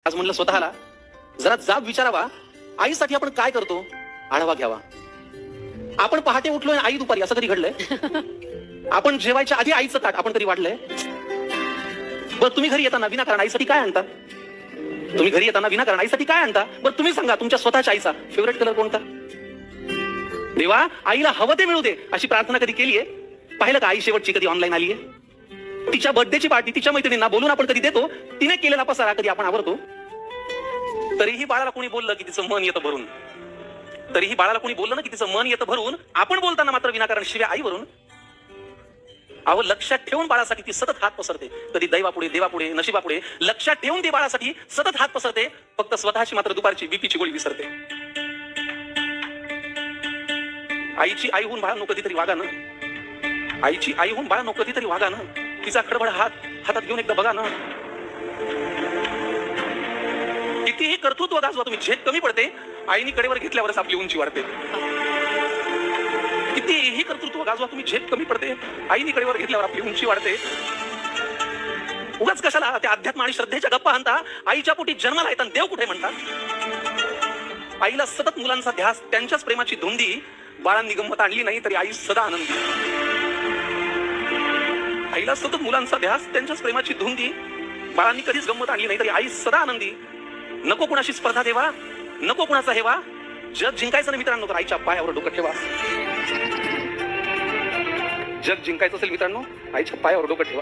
आज म्हणलं स्वतःला जरा जाब विचारावा, आईसाठी आपण काय करतो आढावा घ्यावा. आपण पहाटे उठलोय आई दुपारी, असं कधी घडलंय? आपण जेवायच्या आधी आईचं ताट आपण कधी वाढलंय? बरं तुम्ही घरी येताना विनाकारण आईसाठी काय आणता? तुम्ही घरी येताना विनाकारण आईसाठी काय आणता? बरं तुम्ही सांगा, तुमच्या स्वतःच्या आईचा फेवरेट कलर कोणता? देवा आईला हवं ते मिळू दे अशी प्रार्थना कधी केलीये? पाहिलं का आई शेवटची कधी ऑनलाईन आलीये? तिच्या बर्थडेची पार्टी तिच्या मैत्रिणींना बोलून आपण कधी देतो? तिने केलेला पसारा कधी आपण आवरतो? तरीही बाळाला कोणी बोललं की तिचं मन येतं भरून, तरीही बाळाला कोणी बोललं ना की तिचं मन येतं भरून, आपण बोलताना मात्र विनाकारण शिव्या आईवरून. अहो लक्षात ठेवून बाळासाठी ती सतत हात पसरते, कधी दैवापुढे देवापुढे नशिबापुढे. लक्षात ठेवून ती बाळासाठी सतत हात पसरते, फक्त स्वतःची मात्र दुपारची बीपीची गोळी विसरते. आईची आई होऊन बाळांनो कधीतरी वागा ना, आईची आई होऊन बाळांनो कधीतरी वागा ना. तिचा खडबड हातात घेऊन एकदा बघा ना. कितीही कर्तृत्व गाजवा तुम्ही, झेप कमी पडते आईनी कडेवर घेतल्यावरच आपली उंची वाढते. कितीही कर्तृत्व गाजवा तुम्ही, झेप कमी पडते आईनी कडेवर घेतल्यावर आपली उंची वाढते. उगाच कशाला त्या अध्यात्म आणि श्रद्धेच्या गप्पा आणता? आईच्या पोटी जन्माला येतात देव कुठे म्हणतात? आईला सतत मुलांचा ध्यास, त्यांच्याच प्रेमाची धुंदी. बाळांनी गंमत आणली नाही तरी आई सदा आनंदी. आईला सतत मुलांचा ध्यास, त्यांच्याच प्रेमाची धुंदी. बाळांनी कधीच गंमत आणली नाही तरी आई सदा आनंदी. नको कुणाशी स्पर्धा देवा, नको कुणाचा हेवा. जग जिंकायचं ना मित्रांनो तर आईच्या पायावर डोकं ठेवा. जग जिंकायचं असेल मित्रांनो, आईच्या पायावर डोकं ठेवा.